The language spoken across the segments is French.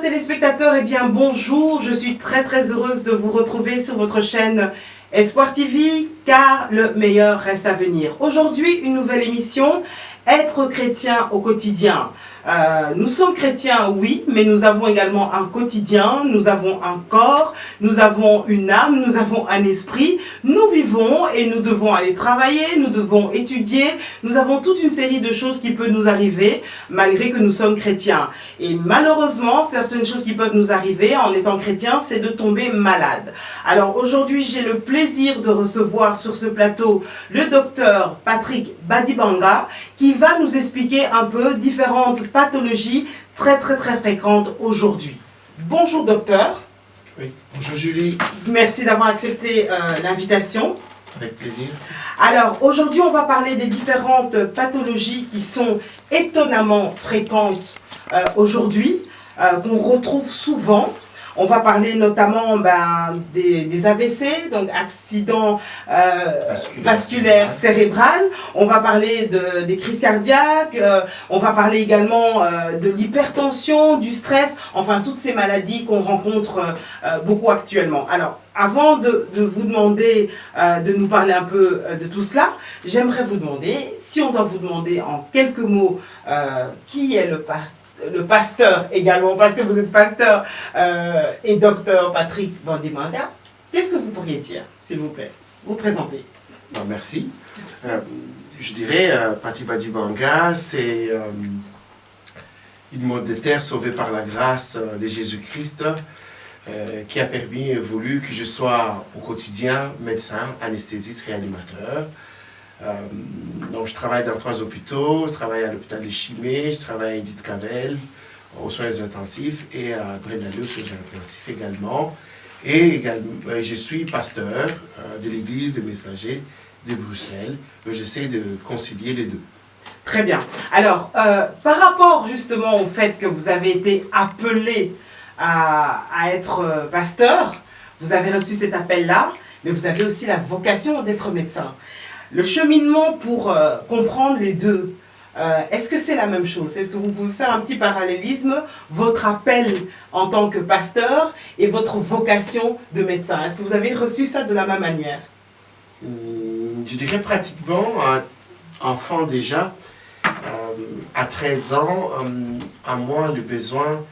téléspectateurs, eh bien bonjour, je suis très heureuse de vous retrouver sur votre chaîne Espoir TV, car le meilleur reste à venir. Aujourd'hui, une nouvelle émission, être chrétien au quotidien. Nous sommes chrétiens, oui, mais nous avons également un quotidien, nous avons un corps, nous avons une âme, nous avons un esprit. Nous vivons et nous devons aller travailler, nous devons étudier. Nous avons toute une série de choses qui peuvent nous arriver malgré que nous sommes chrétiens. Et malheureusement, certaines choses qui peuvent nous arriver en étant chrétiens, c'est de tomber malade. Alors aujourd'hui, j'ai le plaisir de recevoir sur ce plateau le docteur Patrick Badibanga qui va nous expliquer un peu différentes pathologies très fréquentes aujourd'hui. Bonjour docteur. Oui, bonjour Julie. Merci d'avoir accepté l'invitation. Avec plaisir. Alors aujourd'hui on va parler des différentes pathologies qui sont étonnamment fréquentes aujourd'hui, qu'on retrouve souvent. On va parler notamment des AVC, donc accidents vasculaires cérébrales. On va parler des crises cardiaques. On va parler également de l'hypertension, du stress. Enfin, toutes ces maladies qu'on rencontre beaucoup actuellement. Alors, avant de vous demander de nous parler un peu de tout cela, j'aimerais vous demander, si on doit vous demander en quelques mots qui est le pasteur également, parce que vous êtes pasteur et docteur Patrick Badibanga, qu'est-ce que vous pourriez dire, s'il vous plaît? Vous présentez. Bon, merci. Je dirais, Patrick Badibanga, c'est une mode de terre sauvée par la grâce de Jésus-Christ qui a permis et voulu que je sois au quotidien médecin, anesthésiste, réanimateur. Donc je travaille dans 3 hôpitaux, je travaille à l'hôpital de Chimay, je travaille à Edith Cavell, aux soins intensifs, et à Brennalé aux soins intensifs également. Et également, je suis pasteur de l'église des messagers de Bruxelles, où j'essaie de concilier les deux. Très bien. Alors, par rapport justement au fait que vous avez été appelé à être pasteur, vous avez reçu cet appel-là, mais vous avez aussi la vocation d'être médecin. Le cheminement pour comprendre les deux, est-ce que c'est la même chose? Est-ce que vous pouvez faire un petit parallélisme, votre appel en tant que pasteur et votre vocation de médecin? Est-ce que vous avez reçu ça de la même manière? Je dirais pratiquement, enfant déjà, à 13 ans, à moi le besoin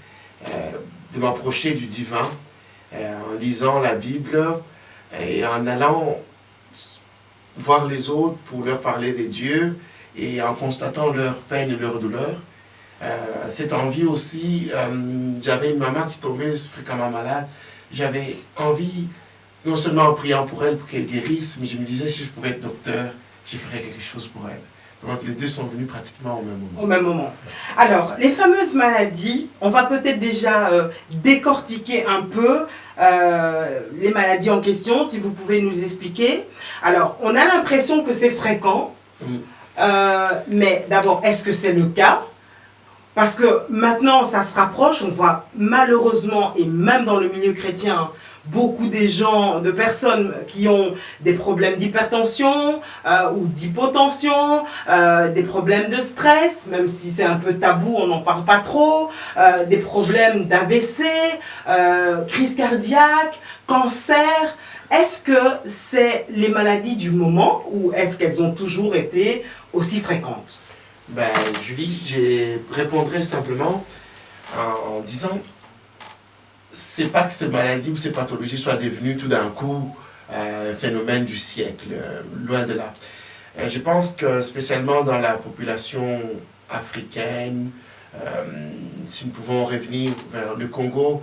de m'approcher du divin, en lisant la Bible et en allant voir les autres pour leur parler de Dieu et en constatant leur peine et leur douleur. Cette envie aussi, j'avais une maman qui tombait fréquemment malade. J'avais envie, non seulement en priant pour elle, pour qu'elle guérisse, mais je me disais, si je pouvais être docteur, je ferais quelque chose pour elle. Donc les deux sont venus pratiquement au même moment. Au même moment. Alors, les fameuses maladies, on va peut-être déjà décortiquer un peu les maladies en question, si vous pouvez nous expliquer. Alors, on a l'impression que c'est fréquent, mais d'abord, est-ce que c'est le cas? Parce que maintenant, ça se rapproche, on voit malheureusement, et même dans le milieu chrétien, beaucoup de personnes qui ont des problèmes d'hypertension ou d'hypotension, des problèmes de stress, même si c'est un peu tabou, on n'en parle pas trop, des problèmes d'AVC, crise cardiaque, cancer. Est-ce que c'est les maladies du moment ou est-ce qu'elles ont toujours été aussi fréquentes? Julie, je répondrai simplement en disant, c'est pas que ces maladies ou ces pathologies soient devenues tout d'un coup un phénomène du siècle, loin de là. Je pense que spécialement dans la population africaine, si nous pouvons revenir vers le Congo,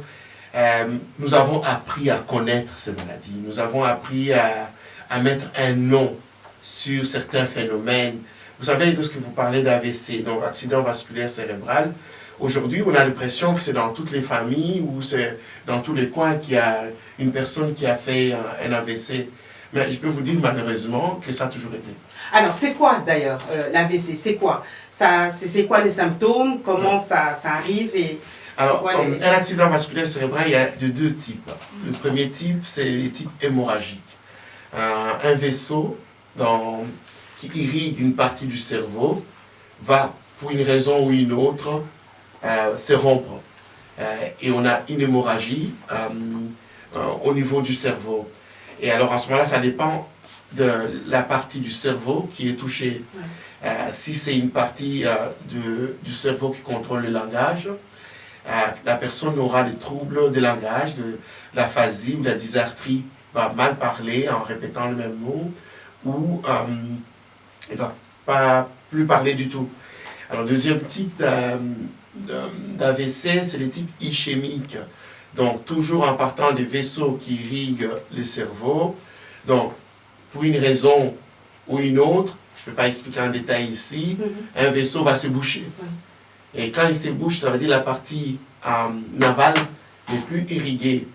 nous avons appris à connaître ces maladies, nous avons appris à mettre un nom sur certains phénomènes. Vous savez, lorsque vous parlez d'AVC, donc accident vasculaire cérébral, aujourd'hui, on a l'impression que c'est dans toutes les familles ou c'est dans tous les coins qu'il y a une personne qui a fait un AVC. Mais je peux vous dire malheureusement que ça a toujours été. Alors, c'est quoi d'ailleurs l'AVC? C'est quoi? C'est quoi les symptômes? Comment ça arrive Alors, un accident vasculaire cérébral, il y a de 2 types. Le premier type, c'est les types hémorragiques. Un vaisseau qui irrigue une partie du cerveau va, pour une raison ou une autre, se rompre. et on a une hémorragie au niveau du cerveau. Et alors à ce moment-là, ça dépend de la partie du cerveau qui est touchée. Si c'est une partie du cerveau qui contrôle le langage, la personne aura des troubles de langage, de l'aphasie ou la dysarthrie, va mal parler en répétant le même mot, ou il ne va pas plus parler du tout. Alors, le deuxième type d'AVC, c'est les types ischémiques. Donc, toujours en partant des vaisseaux qui irriguent le cerveau. Donc, pour une raison ou une autre, je ne peux pas expliquer en détail ici, un vaisseau va se boucher. Et quand il se bouche, ça veut dire la partie navale n'est plus irriguée.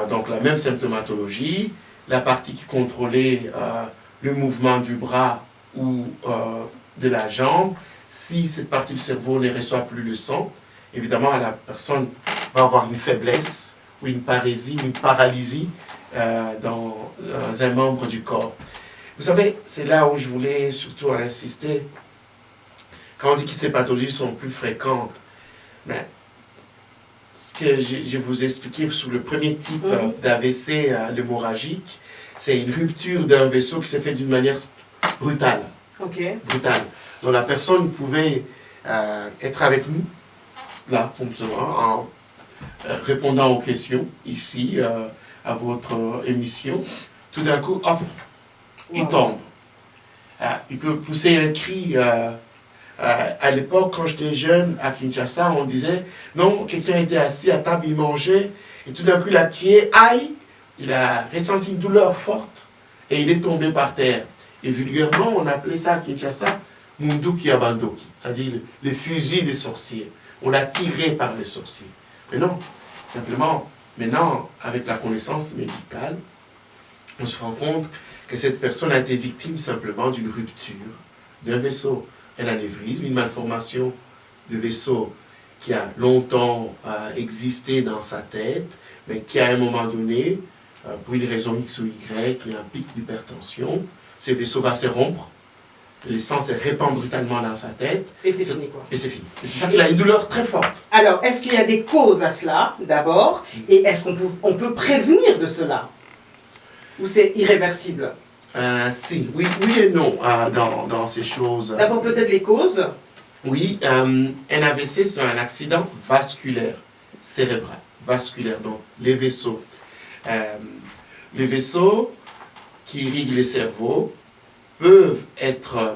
Donc, la même symptomatologie, la partie qui contrôlait le mouvement du bras ou de la jambe, si cette partie du cerveau ne reçoit plus le sang, évidemment, la personne va avoir une faiblesse ou une parésie, une paralysie dans un membre du corps. Vous savez, c'est là où je voulais surtout insister. Quand on dit que ces pathologies sont plus fréquentes, mais ce que je vous ai expliqué sous le premier type d'AVC, l'hémorragique, c'est une rupture d'un vaisseau qui s'est fait d'une manière brutale. Brutale. Donc la personne pouvait être avec nous, là, comme ça, en répondant aux questions, ici, à votre émission. Tout d'un coup, hop, il tombe. Il peut pousser un cri. À l'époque, quand j'étais jeune, à Kinshasa, on disait, non, quelqu'un était assis à table, il mangeait, et tout d'un coup, il a crié, aïe, il a ressenti une douleur forte, et il est tombé par terre. Et vulgairement, on appelait ça à Kinshasa, Munduki Abandoki, c'est-à-dire les fusils des sorciers. On l'a tiré par les sorciers. Mais non, simplement, maintenant, avec la connaissance médicale, on se rend compte que cette personne a été victime simplement d'une rupture d'un vaisseau. Un anévrisme, une malformation de vaisseau qui a longtemps existé dans sa tête, mais qui à un moment donné, pour une raison X ou Y, il y a un pic d'hypertension, ce vaisseau va se rompre, le sang se répand brutalement dans sa tête. Et c'est fini, quoi. Et c'est fini. C'est pour ça qu'il a une douleur très forte. Alors, est-ce qu'il y a des causes à cela, d'abord, et est-ce qu'on peut prévenir de cela? Ou c'est irréversible? Si, oui et non dans ces choses. D'abord peut-être les causes. Oui, un AVC c'est un accident vasculaire, cérébral, vasculaire, donc les vaisseaux. Les vaisseaux qui irriguent les cerveaux peuvent être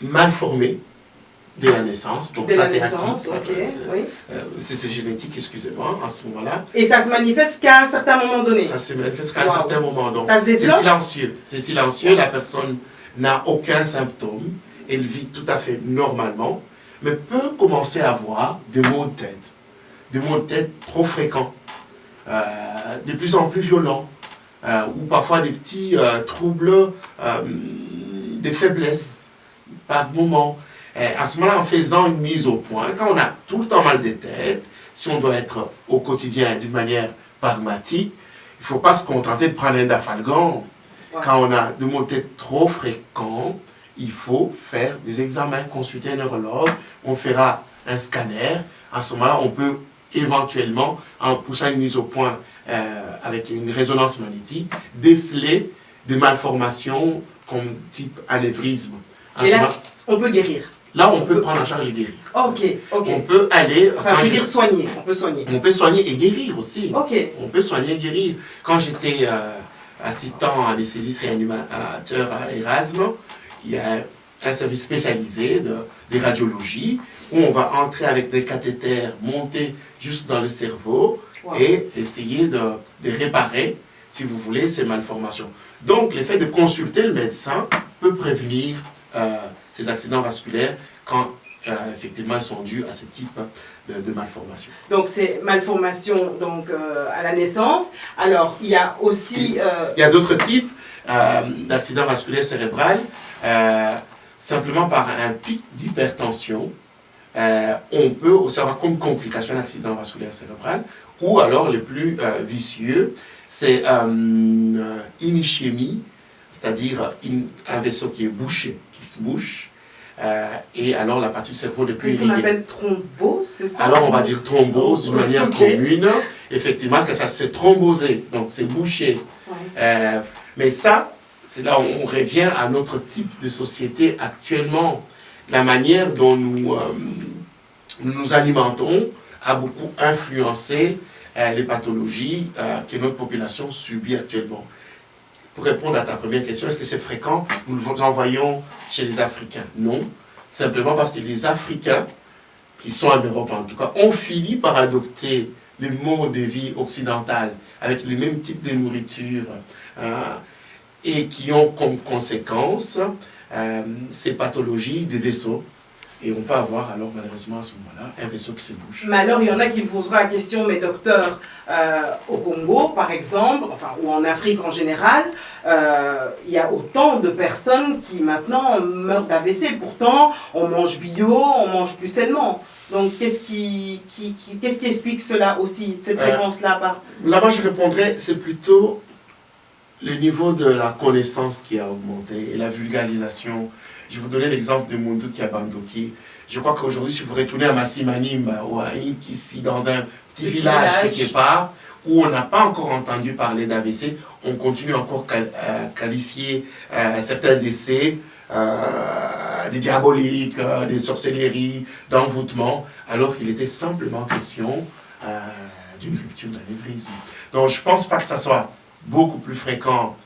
mal formés de la naissance. Donc ça c'est acquis. C'est génétique, excusez-moi, à ce moment-là. Et ça se manifeste qu'à un certain moment donné. Ça se manifeste qu'à un certain moment. Donc ça se développe. C'est silencieux. C'est silencieux, la personne n'a aucun symptôme, elle vit tout à fait normalement, mais peut commencer à avoir des maux de tête. Des maux de tête trop fréquents, de plus en plus violents, ou parfois des petits troubles, des faiblesses par moment. À ce moment-là, en faisant une mise au point, quand on a tout le temps mal de tête, si on doit être au quotidien d'une manière pragmatique, il ne faut pas se contenter de prendre un dafalgan. Quand on a des maux de tête trop fréquents, il faut faire des examens, consulter un neurologue, on fera un scanner. À ce moment-là, on peut éventuellement, en poussant une mise au point avec une résonance magnétique, déceler des malformations comme type anévrisme. Et là, on peut guérir. Là, on peut prendre en charge et guérir. Ok. On peut aller... Enfin, je veux dire soigner, on peut soigner. On peut soigner et guérir aussi. Ok. On peut soigner et guérir. Quand j'étais assistant anesthésiste réanimateur à Erasme, il y a un service spécialisé de radiologie où on va entrer avec des cathéters montés juste dans le cerveau et essayer de réparer, si vous voulez, ces malformations. Donc, le fait de consulter le médecin peut prévenir ces accidents vasculaires quand effectivement ils sont dus à ce type de malformation. Donc c'est malformation donc, à la naissance. Alors il y a aussi... Il y a d'autres types d'accidents vasculaires cérébrales. Simplement par un pic d'hypertension, on peut aussi avoir comme complication un accident vasculaire cérébral. Ou alors le plus vicieux, c'est une ischémie, c'est-à-dire un vaisseau qui est bouché, qui se bouche, et alors la partie du cerveau n'est plus C'est ce qu'on irriguée. appelle thrombose, c'est ça? Alors on va dire thrombose d'une manière Ok. commune, effectivement, parce que ça s'est thrombosé, donc c'est bouché. Ouais. Mais ça, c'est là où on revient à notre type de société actuellement. La manière dont nous nous alimentons a beaucoup influencé les pathologies que notre population subit actuellement. Pour répondre à ta première question, est-ce que c'est fréquent? Nous le en voyons chez les Africains. Non, simplement parce que les Africains, qui sont en Europe en tout cas, ont fini par adopter les modes de vie occidentales avec le même type de nourriture et qui ont comme conséquence ces pathologies des vaisseaux. Et on peut avoir alors malheureusement à ce moment-là un vaisseau qui se bouche. Mais alors, il y en a qui posera la question, mais docteur, au Congo, par exemple, enfin, ou en Afrique en général, il y a autant de personnes qui maintenant meurent d'AVC. Pourtant, on mange bio, on mange plus sainement. Donc, qu'est-ce qui explique cela aussi, cette fréquence-là? Là-bas, je répondrais, c'est plutôt le niveau de la connaissance qui a augmenté et la vulgarisation. Je vais vous donner l'exemple de Munduki Abandoki. Je crois qu'aujourd'hui, si vous retournez à Massimanimba ou à Inc, ici, dans un petit village quelque part, où on n'a pas encore entendu parler d'AVC, on continue encore à qualifier certains décès des diaboliques, des sorcelleries, d'envoûtement, alors qu'il était simplement question d'une rupture d'anévrisme. Donc je ne pense pas que ça soit beaucoup plus fréquent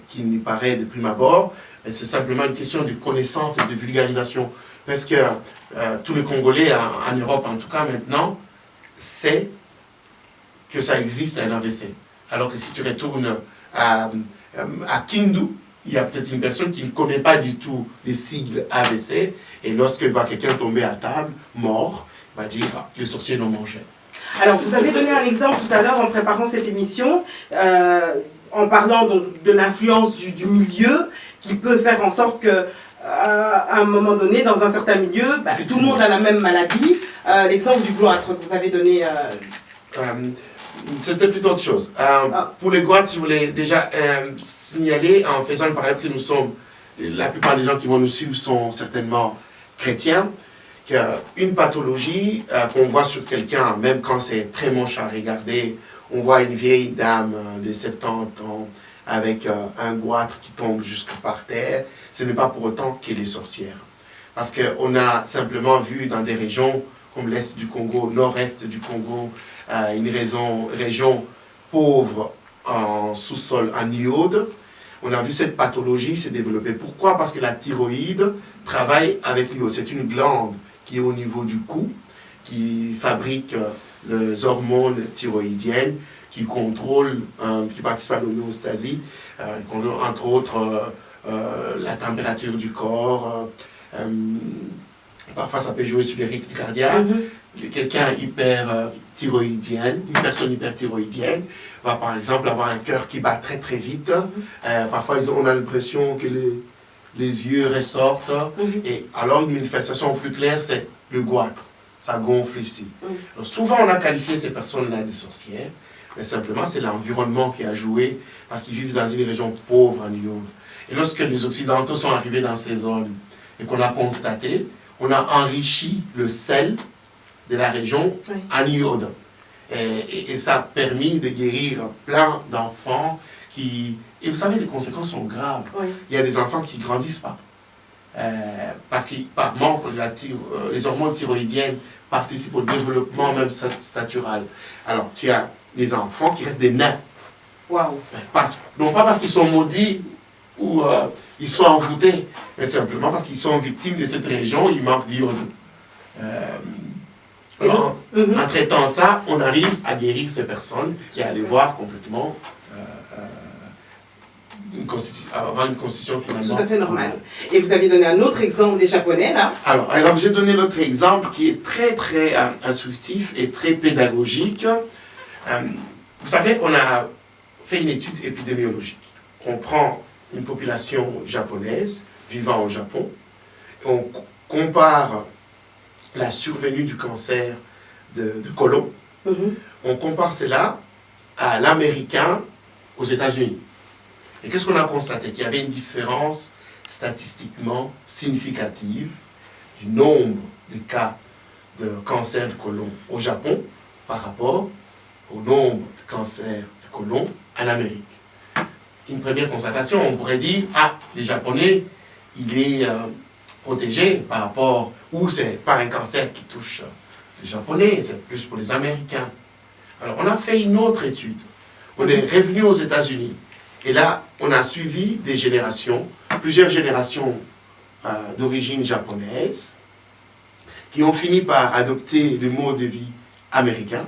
qu'il n'y paraît de prime abord, mais c'est simplement une question de connaissance et de vulgarisation. Parce que tous les Congolais, en Europe en tout cas maintenant, savent que ça existe un AVC. Alors que si tu retournes à Kindu, il y a peut-être une personne qui ne connaît pas du tout les sigles AVC, et lorsqu'elle voit quelqu'un tomber à table, mort, va dire ah, les sorciers l'ont mangé. Alors, vous avez donné un exemple tout à l'heure en préparant cette émission, en parlant donc de l'influence du milieu, qui peut faire en sorte que, à un moment donné, dans un certain milieu, tout le monde a la même maladie. L'exemple du goitre que vous avez donné. C'était plutôt autre chose. Pour les goitres, je voulais déjà signaler, en faisant le parallèle que nous sommes, la plupart des gens qui vont nous suivre sont certainement chrétiens, qu'une pathologie qu'on voit sur quelqu'un, même quand c'est très moche à regarder, on voit une vieille dame de 70 ans avec un goitre qui tombe jusque par terre, ce n'est pas pour autant qu'elle est sorcière. Parce qu'on a simplement vu dans des régions comme l'Est du Congo, nord-est du Congo, une région pauvre en sous-sol en iode, on a vu cette pathologie se développer. Pourquoi? Parce que la thyroïde travaille avec l'iode. C'est une glande qui est au niveau du cou, qui fabrique les hormones thyroïdiennes, qui contrôle, qui participe à l'homéostasie, entre autres la température du corps. Parfois ça peut jouer sur les rythmes cardiaques. Quelqu'un hyperthyroïdienne, une personne hyperthyroïdienne va par exemple avoir un cœur qui bat très très vite. Parfois on a l'impression que les yeux ressortent. Et alors une manifestation plus claire, c'est le goitre. Ça gonfle ici. Donc, souvent on a qualifié ces personnes-là de sorcières, mais simplement c'est l'environnement qui a joué, parce qu'ils vivent dans une région pauvre en iode. Et lorsque les Occidentaux sont arrivés dans ces zones et qu'on a constaté, on a enrichi le sel de la région en iode. Et ça a permis de guérir plein d'enfants qui... Et vous savez, les conséquences sont graves. Il y a des enfants qui ne grandissent pas. Parce que par manque, les hormones thyroïdiennes participent au développement même statural. Alors, tu as des enfants qui restent des nains. Waouh. Non pas parce qu'ils sont maudits ou ils sont envoûtés, mais simplement parce qu'ils sont victimes de cette région, ils manquent d'iode. En traitant ça, on arrive à guérir ces personnes et à les voir complètement avoir une constitution finalement. Tout à fait normale. Et vous avez donné un autre exemple des Japonais, là. Alors j'ai donné l'autre exemple qui est très très instructif et très pédagogique. Vous savez, on a fait une étude épidémiologique. On prend une population japonaise vivant au Japon, on compare la survenue du cancer de côlon, on compare cela à l'américain aux États-Unis. Et qu'est-ce qu'on a constaté? Qu'il y avait une différence statistiquement significative du nombre de cas de cancer du côlon au Japon par rapport au nombre de cancers du côlon en Amérique. Une première constatation, on pourrait dire, ah, les Japonais, il est protégé par rapport, ou c'est pas un cancer qui touche les Japonais, c'est plus pour les Américains. Alors, on a fait une autre étude. On est revenu aux États-Unis. Et là, on a suivi des générations, plusieurs générations d'origine japonaise, qui ont fini par adopter le mode de vie américain,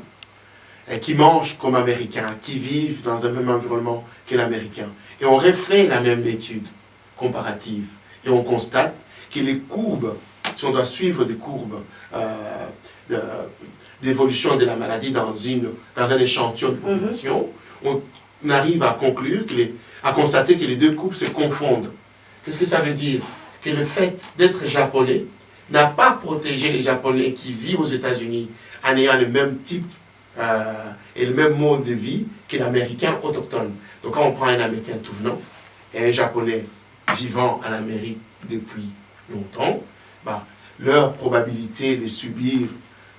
et qui mangent comme américains, qui vivent dans un même environnement que l'américain. Et on refait la même étude comparative. Et on constate que les courbes, si on doit suivre des courbes d'évolution de la maladie dans un échantillon de population, on arrive à conclure, à constater que les deux courbes se confondent. Qu'est-ce que ça veut dire? Que le fait d'être japonais n'a pas protégé les Japonais qui vivent aux États-Unis en ayant le même type et le même mode de vie que l'Américain autochtone. Donc quand on prend un Américain tout venant et un Japonais vivant en Amérique depuis longtemps, bah, leur probabilité de subir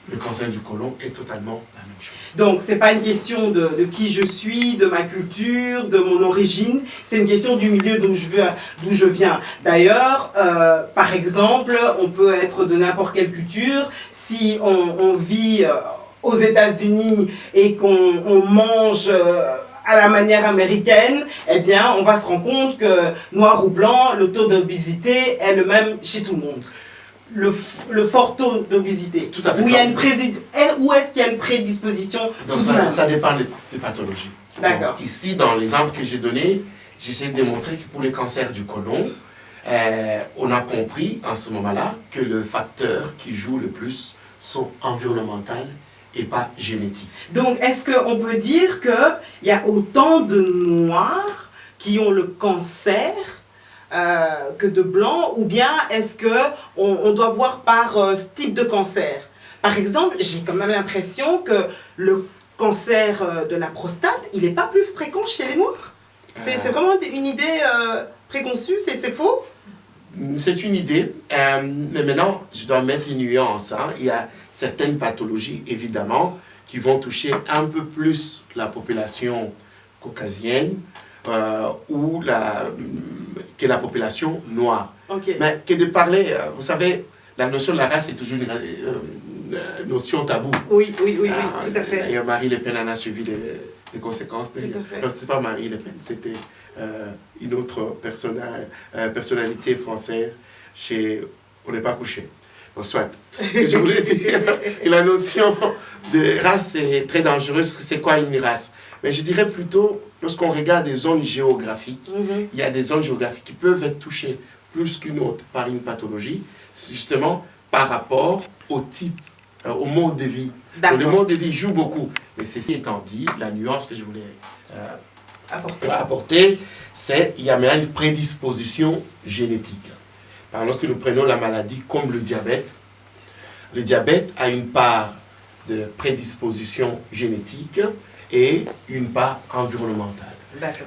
le cancer du côlon est totalement la même chose. Donc, ce n'est pas une question de qui je suis, de ma culture, de mon origine, c'est une question du milieu d'où je viens. D'ailleurs, par exemple, on peut être de n'importe quelle culture. Si on vit aux États-Unis et qu'on mange à la manière américaine, eh bien, on va se rendre compte que, noir ou blanc, le taux d'obésité est le même chez tout le monde. Le fort taux d'obésité, où est-ce qu'il y a une prédisposition? Donc ça dépend des pathologies. D'accord. Ici, dans l'exemple que j'ai donné, j'essaie de démontrer que pour les cancers du côlon, on a compris en ce moment-là que le facteur qui joue le plus sont environnemental et pas génétique. Donc, est-ce qu'on peut dire qu'il y a autant de Noirs qui ont le cancer que de blancs, ou bien est-ce qu'on doit voir par ce type de cancer? Par exemple, j'ai quand même l'impression que le cancer de la prostate, il n'est pas plus fréquent chez les Noirs. C'est vraiment une idée préconçue, c'est faux? C'est une idée, mais maintenant, je dois mettre une nuance. Hein. Il y a certaines pathologies, évidemment, qui vont toucher un peu plus la population caucasienne, ou que la population noire. Okay. Mais que de parler, vous savez, la notion de la race est toujours une notion taboue. Oui, tout à fait. D'ailleurs, Marie Le Pen en a suivi les conséquences. Tout à fait. Non, c'était pas Marie Le Pen, c'était une autre personnalité française chez On n'est pas couché. Bon, soit. Je voulais dire que la notion de race est très dangereuse. C'est quoi une race? Mais je dirais plutôt, lorsqu'on regarde des zones géographiques, il y a des zones géographiques qui peuvent être touchées plus qu'une autre par une pathologie, justement par rapport au type, au mode de vie. Donc, le mode de vie joue beaucoup. Mais ceci étant dit, la nuance que je voulais apporter, c'est qu'il y a maintenant une prédisposition génétique. Lorsque nous prenons la maladie comme le diabète a une part de prédisposition génétique et une part environnementale.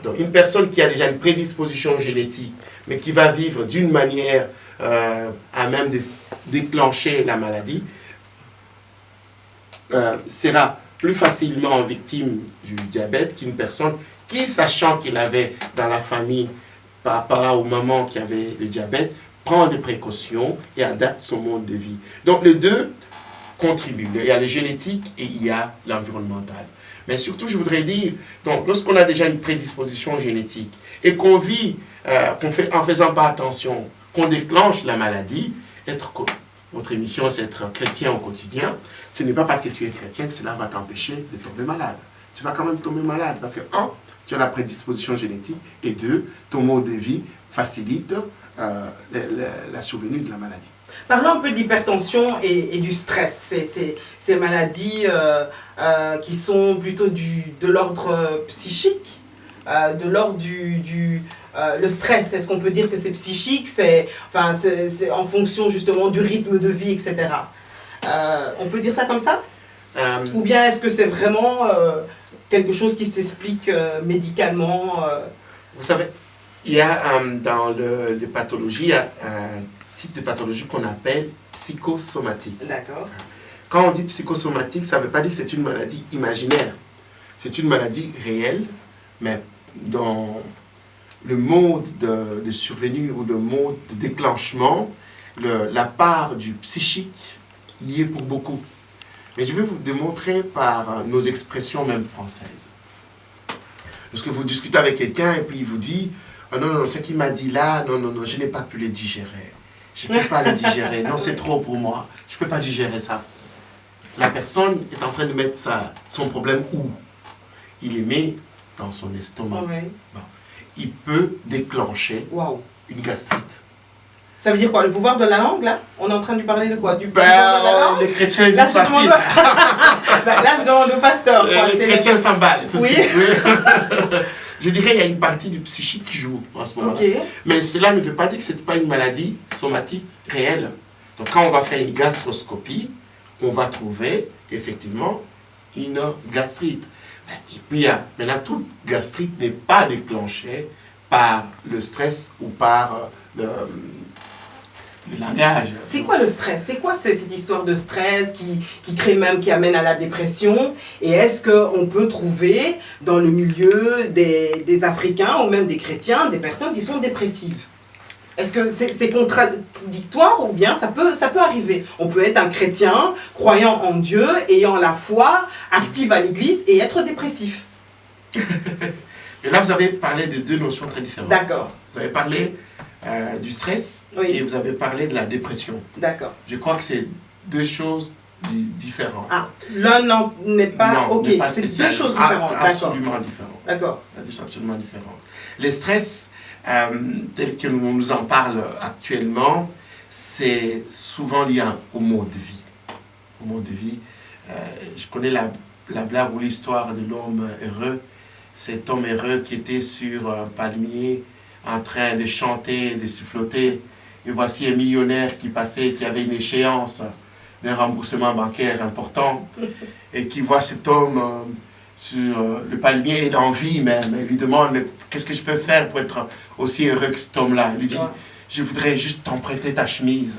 Donc une personne qui a déjà une prédisposition génétique, mais qui va vivre d'une manière à même de déclencher la maladie, sera plus facilement victime du diabète qu'une personne qui, sachant qu'il avait dans la famille, par rapport au maman qui avait le diabète, prend des précautions et adapte son mode de vie. Donc les deux contribuent. Il y a le génétique et il y a l'environnemental. Mais surtout, je voudrais dire, donc, lorsqu'on a déjà une prédisposition génétique et qu'on vit, en faisant pas attention, qu'on déclenche la maladie, votre émission, c'est être chrétien au quotidien, ce n'est pas parce que tu es chrétien que cela va t'empêcher de tomber malade. Tu vas quand même tomber malade parce que, un, tu as la prédisposition génétique et deux, ton mode de vie facilite la survenue de la maladie. Parlons un peu de l'hypertension et du stress, ces maladies qui sont plutôt de l'ordre psychique, de l'ordre le stress. Est-ce qu'on peut dire que c'est psychique, c'est en fonction justement du rythme de vie, etc. On peut dire ça comme ça? Ou bien est-ce que c'est vraiment quelque chose qui s'explique médicalement? Vous savez, Il y a dans les pathologies, il y a un type de pathologie qu'on appelle psychosomatique. D'accord. Quand on dit psychosomatique, ça ne veut pas dire que c'est une maladie imaginaire. C'est une maladie réelle, mais dans le mode de survenue ou le mode de déclenchement, la part du psychique y est pour beaucoup. Mais je vais vous démontrer par nos expressions même françaises. Lorsque vous discutez avec quelqu'un et puis il vous dit « Oh non, non, ce qu'il m'a dit là, non, non, non, je n'ai pas pu les digérer. Je ne peux pas les digérer. Non, c'est trop pour moi. Je ne peux pas digérer ça. » La personne est en train de mettre son problème où? Il les met dans son estomac. Ouais. Bon. Il peut déclencher Waouh. une gastrite. Ça veut dire quoi? Le pouvoir de la langue, là? On est en train de lui parler de quoi? Du pouvoir de la langue? Les chrétiens, ils Là, disent je demande... là, je demande au pasteur. Quoi. Les chrétiens s'emballent tout de Oui. suite. Je dirais qu'il y a une partie du psychique qui joue en ce moment-là. Ok. Mais cela ne veut pas dire que ce n'est pas une maladie somatique réelle. Donc quand on va faire une gastroscopie, on va trouver effectivement une gastrite. Et puis maintenant, toute gastrite n'est pas déclenchée par le stress ou par le langage. C'est quoi le stress? C'est quoi cette histoire de stress qui crée même, qui amène à la dépression? Et est-ce qu'on peut trouver dans le milieu des Africains ou même des chrétiens des personnes qui sont dépressives? Est-ce que c'est contradictoire ou bien ça peut arriver? On peut être un chrétien, croyant en Dieu, ayant la foi, active à l'église et être dépressif. Et là, vous avez parlé de deux notions très différentes. D'accord. Vous avez parlé du stress Oui. et vous avez parlé de la dépression. D'accord. Je crois que c'est deux choses différentes. Ah, l'un n'est pas... Non, ok, n'est pas c'est spécial. deux choses différentes. D'accord. Absolument différentes. D'accord. Deux choses absolument différentes. Les stress, tel que nous en parle actuellement, c'est souvent lié au mode de vie. Au mode de vie. Je connais la blague ou l'histoire de l'homme heureux. Cet homme heureux qui était sur un palmier en train de chanter, de siffloter. Et voici un millionnaire qui passait, qui avait une échéance d'un remboursement bancaire important et qui voit cet homme sur le palmier et d'envie même. Il lui demande, mais qu'est-ce que je peux faire pour être aussi heureux que cet homme-là? Il lui dit, je voudrais juste t'emprunter ta chemise.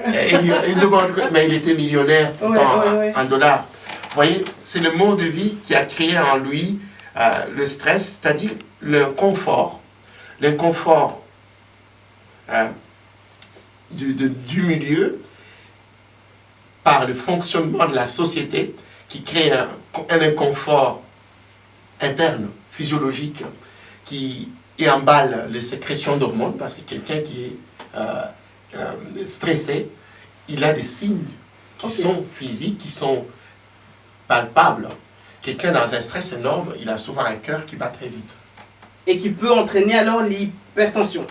Et il demande, mais il était millionnaire en dollars. Vous voyez, c'est le mode de vie qui a créé en lui le stress, c'est-à-dire l'inconfort. L'inconfort du milieu par le fonctionnement de la société qui crée un inconfort interne, physiologique, qui emballe les sécrétions d'hormones, parce que quelqu'un qui est stressé, il a des signes qui sont physiques, qui sont palpables. Quelqu'un dans un stress énorme, il a souvent un cœur qui bat très vite. Et qui peut entraîner alors l'hypertension.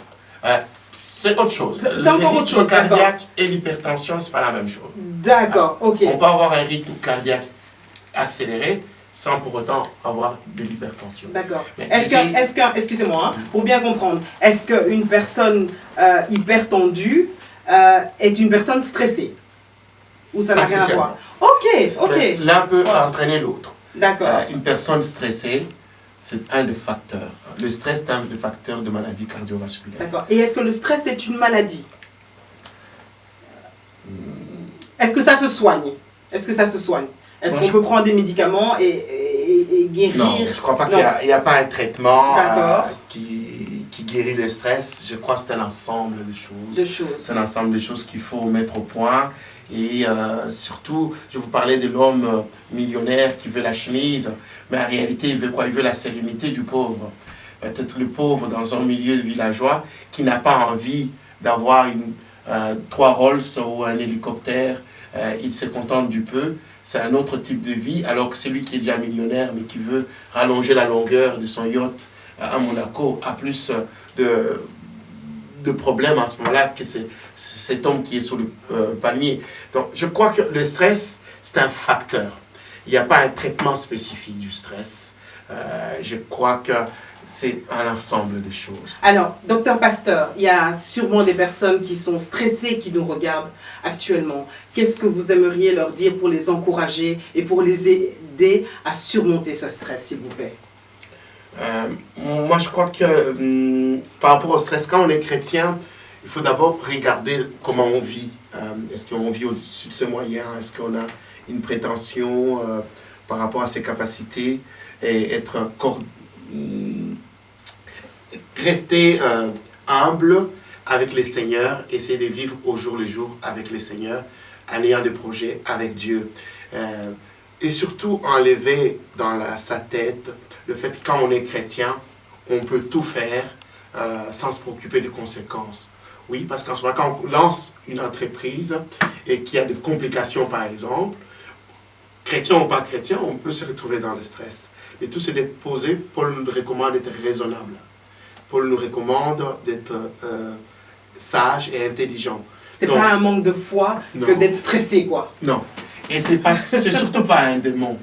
C'est autre chose. C'est encore autre chose, Le rythme cardiaque et l'hypertension, c'est pas la même chose. D'accord, ok. On peut avoir un rythme cardiaque accéléré sans pour autant avoir de l'hypertension. D'accord. Excusez-moi, pour bien comprendre, est-ce qu'une personne hypertendue est une personne stressée? Ou ça n'a rien à voir? Ok. L'un peut entraîner l'autre. D'accord. Une personne stressée, c'est un des facteurs. Le stress est un des facteurs de maladie cardiovasculaire. D'accord. Et est-ce que le stress est une maladie? Est-ce que ça se soigne? Est-ce qu'on peut prendre des médicaments et guérir? Non, je ne crois pas qu'il n'y a pas un traitement qui guérit le stress. Je crois que c'est un ensemble de choses. C'est un ensemble de choses qu'il faut mettre au point. Et surtout, je vous parlais de l'homme millionnaire qui veut la chemise, mais en réalité, il veut quoi? Il veut la sérénité du pauvre. Peut-être le pauvre dans un milieu villageois qui n'a pas envie d'avoir 3 Rolls ou un hélicoptère, il se contente du peu. C'est un autre type de vie, alors que celui qui est déjà millionnaire, mais qui veut rallonger la longueur de son yacht à Monaco, a plus de problèmes à ce moment-là que cet homme qui est sur le palmier. Donc, je crois que le stress, c'est un facteur. Il n'y a pas un traitement spécifique du stress. Je crois que c'est un ensemble de choses. Alors, docteur Pasteur, il y a sûrement des personnes qui sont stressées, qui nous regardent actuellement. Qu'est-ce que vous aimeriez leur dire pour les encourager et pour les aider à surmonter ce stress, s'il vous plaît? Moi, je crois que par rapport au stress, quand on est chrétien, il faut d'abord regarder comment on vit. Est-ce qu'on vit au-dessus de ses moyens? Est-ce qu'on a une prétention par rapport à ses capacités? Et rester humble avec les Seigneurs, essayer de vivre au jour le jour avec les Seigneurs, en ayant des projets avec Dieu. Et surtout enlever dans sa tête le fait que quand on est chrétien, on peut tout faire sans se préoccuper des conséquences. Oui, parce qu'en ce moment, quand on lance une entreprise et qu'il y a des complications, par exemple, chrétien ou pas chrétien, on peut se retrouver dans le stress. Mais tout c'est d'être posé. Paul nous recommande d'être raisonnable. Paul nous recommande d'être sage et intelligent. C'est pas un manque de foi que d'être stressé, quoi. Non. Et c'est surtout pas un démon.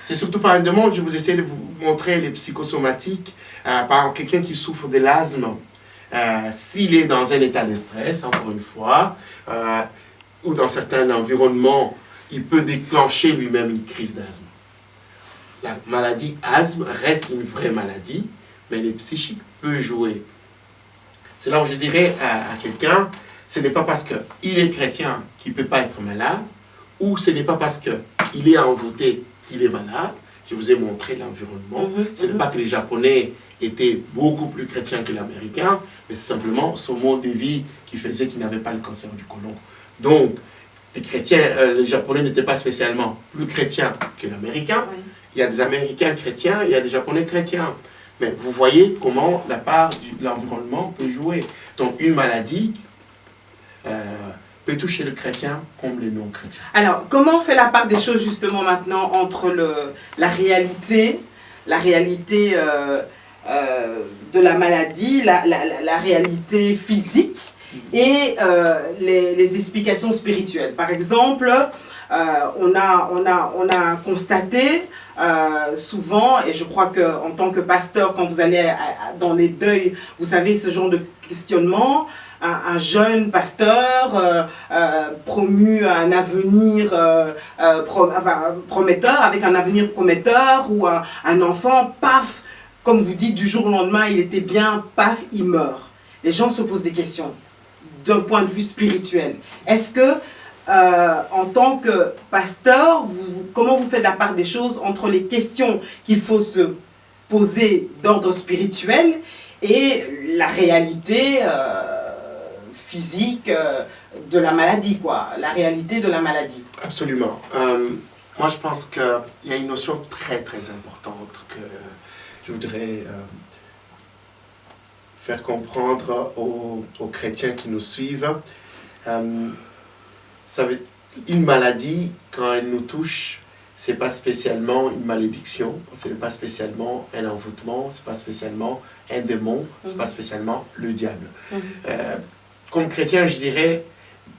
C'est surtout pas un démon. Je vous essaie de vous montrer les psychosomatiques. Par exemple, quelqu'un qui souffre de l'asthme, s'il est dans un état de stress, encore une fois, ou dans certains environnements, il peut déclencher lui-même une crise d'asthme. La maladie asthme reste une vraie maladie, mais les psychiques peuvent jouer. C'est là où je dirais à quelqu'un, ce n'est pas parce qu'il est chrétien qu'il ne peut pas être malade, ou ce n'est pas parce qu'il est envoûté qu'il est malade. Je vous ai montré l'environnement. Ce n'est pas que les Japonais étaient beaucoup plus chrétiens que les Américains, mais c'est simplement son mode de vie qui faisait qu'il n'avait pas le cancer du côlon. Donc, les Japonais n'étaient pas spécialement plus chrétiens que les Américains. Oui. Il y a des Américains chrétiens, il y a des Japonais chrétiens. Mais vous voyez comment la part de l'environnement peut jouer. Donc, une maladie peut toucher le chrétien comme les non-chrétiens. Alors, comment on fait la part des choses justement maintenant entre la réalité de la maladie, la réalité physique et les explications spirituelles? Par exemple, on a constaté souvent, et je crois qu'en tant que pasteur, quand vous allez dans les deuils, vous savez ce genre de questionnement. Un jeune pasteur promu à un avenir prometteur, avec un avenir prometteur, ou un enfant, paf, comme vous dites, du jour au lendemain, il était bien, paf, il meurt. Les gens se posent des questions d'un point de vue spirituel. Est-ce que, en tant que pasteur, comment vous faites la part des choses entre les questions qu'il faut se poser d'ordre spirituel et la réalité physique de la maladie, quoi, la réalité de la maladie? Absolument. Moi, je pense qu'il y a une notion très, très importante que je voudrais faire comprendre aux chrétiens qui nous suivent. Une maladie, quand elle nous touche, ce n'est pas spécialement une malédiction, ce n'est pas spécialement un envoûtement, ce n'est pas spécialement un démon, ce n'est pas spécialement le diable. Comme chrétien, je dirais,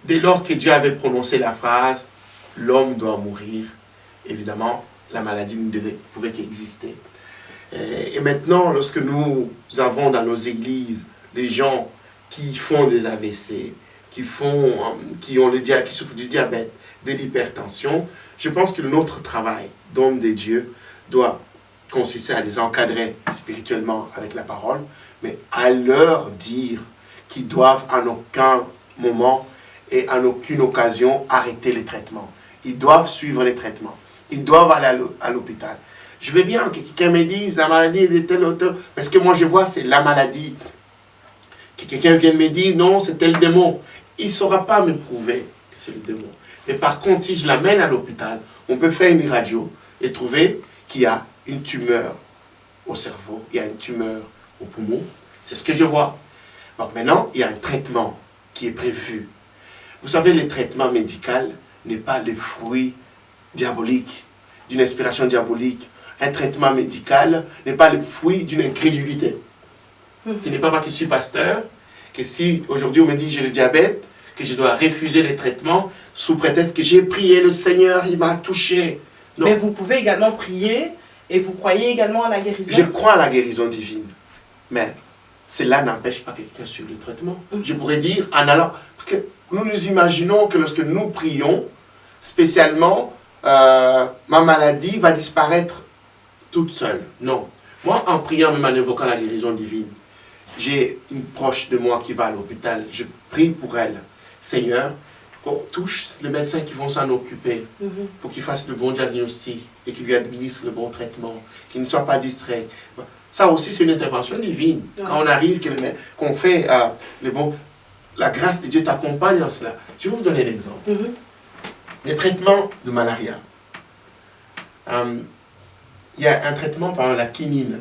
dès lors que Dieu avait prononcé la phrase « l'homme doit mourir », évidemment, la maladie ne pouvait qu'exister. Et maintenant, lorsque nous avons dans nos églises des gens qui font des AVC, qui souffrent du diabète, de l'hypertension, je pense que notre travail d'homme de Dieu doit consister à les encadrer spirituellement avec la parole, mais à leur dire qu'ils doivent en aucun moment et en aucune occasion arrêter les traitements. Ils doivent suivre les traitements. Ils doivent aller à l'hôpital. Je veux bien que quelqu'un me dise la maladie est de tel auteur, parce que moi je vois c'est la maladie. Que quelqu'un vienne me dire non, c'est tel démon. Il ne saura pas me prouver que c'est le démon. Mais par contre, si je l'amène à l'hôpital, on peut faire une radio et trouver qu'il y a une tumeur au cerveau, il y a une tumeur au poumon. C'est ce que je vois. Bon, maintenant, il y a un traitement qui est prévu. Vous savez, le traitement médical n'est pas le fruit diabolique, d'une inspiration diabolique. Un traitement médical n'est pas le fruit d'une incrédulité. Ce n'est pas parce que je suis pasteur que si aujourd'hui on me dit j'ai le diabète, que je dois refuser les traitements sous prétexte que j'ai prié le Seigneur, il m'a touché. Non. Mais vous pouvez également prier et vous croyez également à la guérison? Je crois à la guérison divine. Mais cela n'empêche pas quelqu'un sur le traitement. Je pourrais dire en allant... Parce que nous nous imaginons que lorsque nous prions, spécialement, ma maladie va disparaître toute seule. Non. Moi, en priant, même en invoquant la guérison divine, j'ai une proche de moi qui va à l'hôpital. Je prie pour elle. Seigneur, touche les médecins qui vont s'en occuper pour qu'ils fassent le bon diagnostic et qu'ils lui administrent le bon traitement, qu'ils ne soient pas distraits. Ça aussi, c'est une intervention divine. Quand on arrive, qu'on fait la grâce de Dieu t'accompagne dans cela. Je vais vous donner un exemple. Les traitements de malaria. Il y a un traitement par la quinine.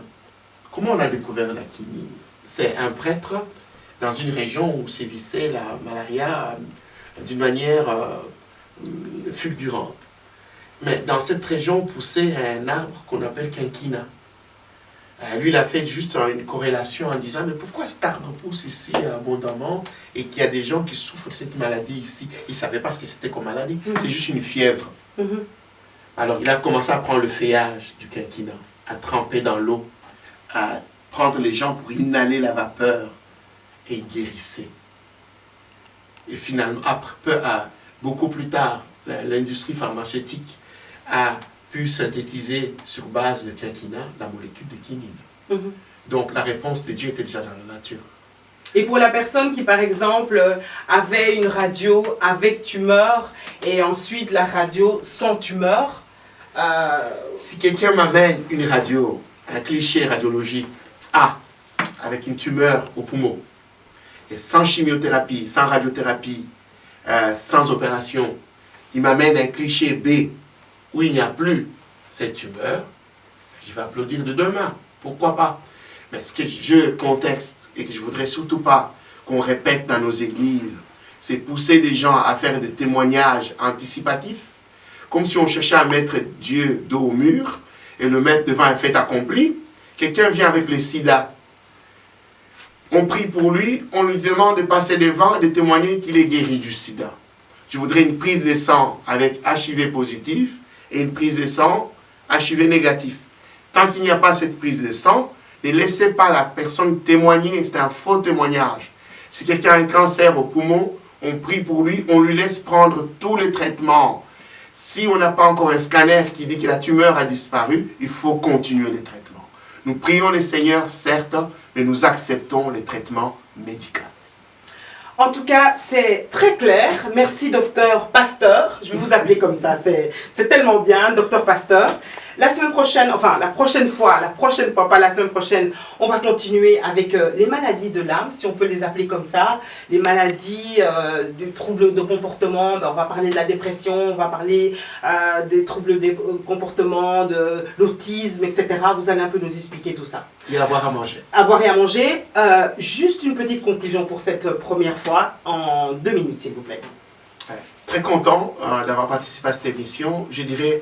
Comment on a découvert la quinine? C'est un prêtre dans une région où sévissait la malaria d'une manière fulgurante. Mais dans cette région poussait un arbre qu'on appelle quinquina. Lui, il a fait juste une corrélation en disant, mais pourquoi cet arbre pousse ici abondamment et qu'il y a des gens qui souffrent de cette maladie ici? Il ne savait pas ce que c'était comme maladie, c'est juste une fièvre. Alors, il a commencé à prendre le feuillage du quinquina, à tremper dans l'eau, à prendre les gens pour inhaler la vapeur, et il guérissait. Et finalement, beaucoup plus tard, l'industrie pharmaceutique a pu synthétiser sur base de quinquina la molécule de quinine. Donc la réponse de Dieu était déjà dans la nature. Et pour la personne qui, par exemple, avait une radio avec tumeur et ensuite la radio sans tumeur, si quelqu'un m'amène une radio, un cliché radiologique A, avec une tumeur au poumon, et sans chimiothérapie, sans radiothérapie, sans opération, il m'amène un cliché B, où il n'y a plus cette tumeur, je vais applaudir de deux mains. Pourquoi pas? Mais ce que je contexte et que je ne voudrais surtout pas qu'on répète dans nos églises, c'est pousser des gens à faire des témoignages anticipatifs, comme si on cherchait à mettre Dieu dos au mur et le mettre devant un fait accompli. Quelqu'un vient avec le sida. On prie pour lui, on lui demande de passer devant et de témoigner qu'il est guéri du sida. Je voudrais une prise de sang avec HIV positif et une prise de sang HIV négatif. Tant qu'il n'y a pas cette prise de sang, ne laissez pas la personne témoigner, c'est un faux témoignage. Si quelqu'un a un cancer au poumon, on prie pour lui, on lui laisse prendre tous les traitements. Si on n'a pas encore un scanner qui dit que la tumeur a disparu, il faut continuer les traitements. Nous prions le Seigneur, certes, mais nous acceptons les traitements médicaux. En tout cas, c'est très clair. Merci, docteur Pasteur. Je vais vous appeler comme ça. C'est tellement bien, docteur Pasteur. La semaine prochaine, enfin la prochaine fois, pas la semaine prochaine, on va continuer avec les maladies de l'âme, si on peut les appeler comme ça. Les maladies du trouble de comportement. On va parler de la dépression, on va parler des troubles de comportement, de l'autisme, etc. Vous allez un peu nous expliquer tout ça. Et à boire à manger. À boire et à manger. Juste une petite conclusion pour cette première fois, en 2 minutes, s'il vous plaît. Très content d'avoir participé à cette émission. Je dirais,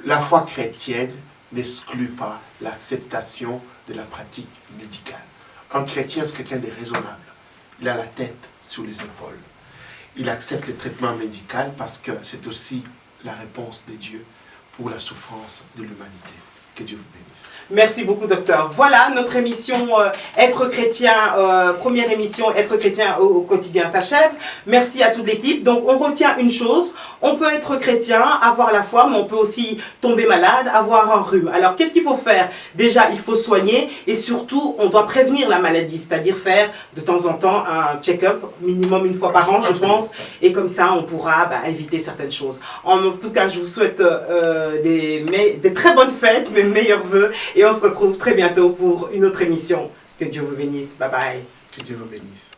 la foi chrétienne n'exclut pas l'acceptation de la pratique médicale. Un chrétien, c'est quelqu'un de raisonnable. Il a la tête sur les épaules. Il accepte le traitement médical parce que c'est aussi la réponse de Dieu pour la souffrance de l'humanité. Que Dieu vous bénisse. Merci beaucoup, docteur. Voilà, notre émission Être chrétien, première émission Être chrétien au quotidien s'achève. Merci à toute l'équipe. Donc, on retient une chose, on peut être chrétien, avoir la foi, mais on peut aussi tomber malade, avoir un rhume. Alors, qu'est-ce qu'il faut faire? Déjà, il faut soigner et surtout, on doit prévenir la maladie, c'est-à-dire faire de temps en temps un check-up, minimum 1 fois par an, je pense, et comme ça, on pourra éviter certaines choses. En tout cas, je vous souhaite des très bonnes fêtes, mes meilleurs vœux, et on se retrouve très bientôt pour une autre émission. Que Dieu vous bénisse. Bye bye. Que Dieu vous bénisse.